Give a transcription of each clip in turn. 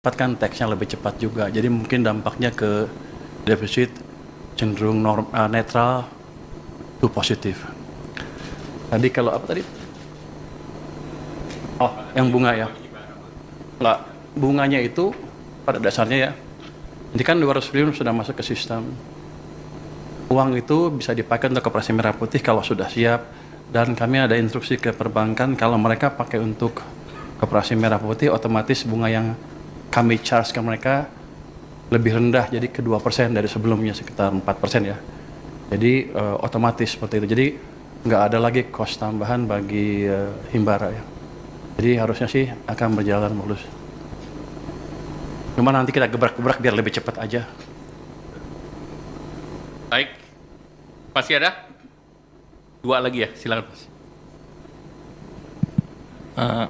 kan teksnya lebih cepat juga. Jadi mungkin dampaknya ke defisit cenderung netral to positif. Tadi kalau apa tadi? Oh, yang bunga ya. Enggak, bunganya itu pada dasarnya ya. Ini kan 200 triliun sudah masuk ke sistem. Uang itu bisa dipakai untuk Koperasi Merah Putih kalau sudah siap. Dan kami ada instruksi ke perbankan kalau mereka pakai untuk Koperasi Merah Putih, otomatis bunga yang kami charge ke mereka lebih rendah, jadi ke 2% dari sebelumnya, sekitar 4% ya. Jadi otomatis seperti itu. Jadi nggak ada lagi cost tambahan bagi Himbara ya. Jadi harusnya sih akan berjalan mulus. Cuma nanti kita gebrak-gebrak biar lebih cepat aja. Baik, masih ada? Dua lagi ya, silakan Mas.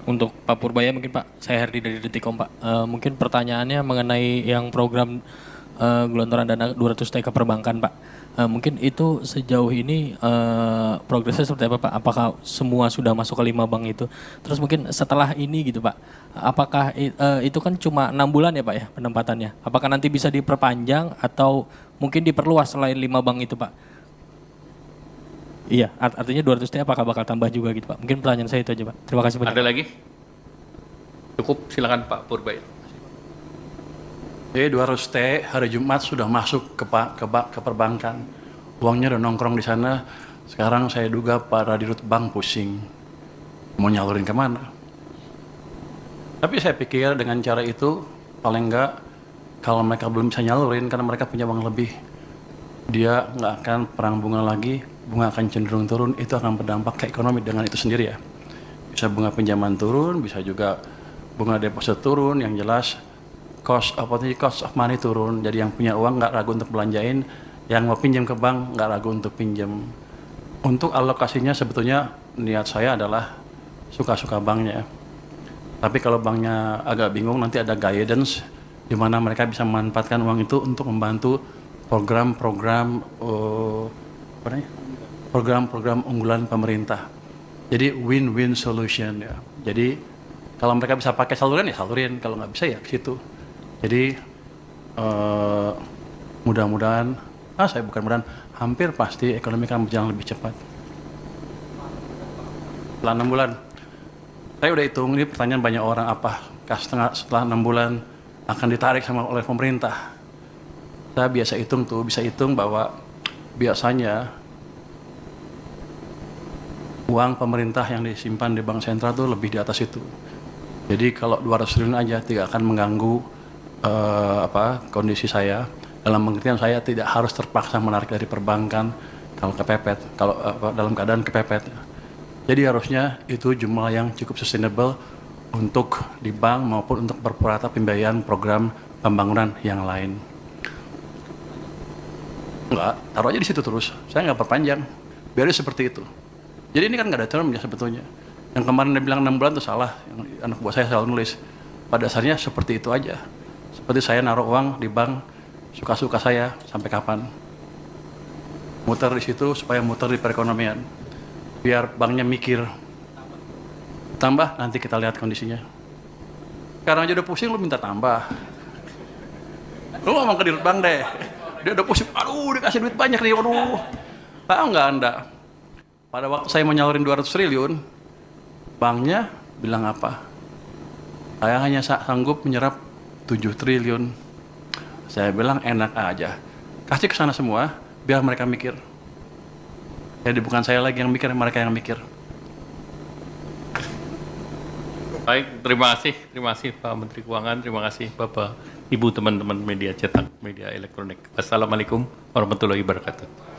Untuk Pak Purbaya mungkin Pak, saya Herdi dari Detikom Pak. Mungkin pertanyaannya mengenai yang program gelontoran dana 200T ke perbankan Pak. Mungkin itu sejauh ini progresnya seperti apa Pak? Apakah semua sudah masuk ke 5 bank itu? Terus mungkin setelah ini gitu Pak, apakah itu kan cuma 6 bulan ya Pak ya penempatannya? Apakah nanti bisa diperpanjang atau mungkin diperluas selain 5 bank itu Pak? Iya, artinya 200T apakah bakal tambah juga gitu Pak? Mungkin pertanyaan saya itu aja Pak. Terima kasih banyak. Ada lagi? Cukup, silakan Pak Purbaya. Jadi 200T hari Jumat sudah masuk ke perbankan. Uangnya udah nongkrong di sana. Sekarang saya duga para dirut bank pusing. Mau nyalurin kemana? Tapi saya pikir dengan cara itu, paling enggak kalau mereka belum bisa nyalurin karena mereka punya uang lebih, dia nggak akan perang bunga lagi, bunga akan cenderung turun, itu akan berdampak ke ekonomi dengan itu sendiri ya. Bisa bunga pinjaman turun, bisa juga bunga deposit turun, yang jelas cost of money turun, jadi yang punya uang nggak ragu untuk belanjain, yang mau pinjam ke bank nggak ragu untuk pinjam. Untuk alokasinya sebetulnya niat saya adalah suka-suka banknya. Tapi kalau banknya agak bingung, nanti ada guidance di mana mereka bisa memanfaatkan uang itu untuk membantu program-program unggulan pemerintah. Jadi win-win solution ya. Jadi kalau mereka bisa pakai saluran ya salurin, kalau nggak bisa ya ke situ. Jadi mudah-mudahan, hampir pasti ekonomi akan berjalan lebih cepat. Setelah 6 bulan, saya udah hitung, ini pertanyaan banyak orang, apakah setelah 6 bulan akan ditarik oleh pemerintah? Saya biasa bisa hitung bahwa biasanya uang pemerintah yang disimpan di bank sentral itu lebih di atas itu. Jadi kalau 200 triliun aja tidak akan mengganggu kondisi saya. Dalam pengertian saya tidak harus terpaksa menarik dari perbankan dalam keadaan kepepet. Jadi harusnya itu jumlah yang cukup sustainable untuk di bank maupun untuk berpurata pembiayaan program pembangunan yang lain. Enggak, taruh aja di situ terus. Saya nggak perpanjang. Biarnya seperti itu. Jadi ini kan nggak ada termnya sebetulnya. Yang kemarin dia bilang 6 bulan itu salah. Yang anak buah saya selalu nulis. Pada dasarnya seperti itu aja. Seperti saya naruh uang di bank, suka-suka saya sampai kapan. Muter di situ supaya muter di perekonomian. Biar banknya mikir. Tambah, nanti kita lihat kondisinya. Sekarang aja udah pusing, lu minta tambah. Lu ngomong ke dirut bank deh. Dia udah pusing, aduh dikasih duit banyak nih, aduh. Tahu nggak Anda? Pada waktu saya mau nyalurin 200 triliun, banknya bilang apa? Saya hanya sanggup menyerap 7 triliun. Saya bilang enak aja. Kasih ke sana semua, biar mereka mikir. Jadi bukan saya lagi yang mikir, mereka yang mikir. Baik, terima kasih Pak Menteri Keuangan, terima kasih Bapak, Ibu, teman-teman media cetak, media elektronik. Wassalamualaikum warahmatullahi wabarakatuh.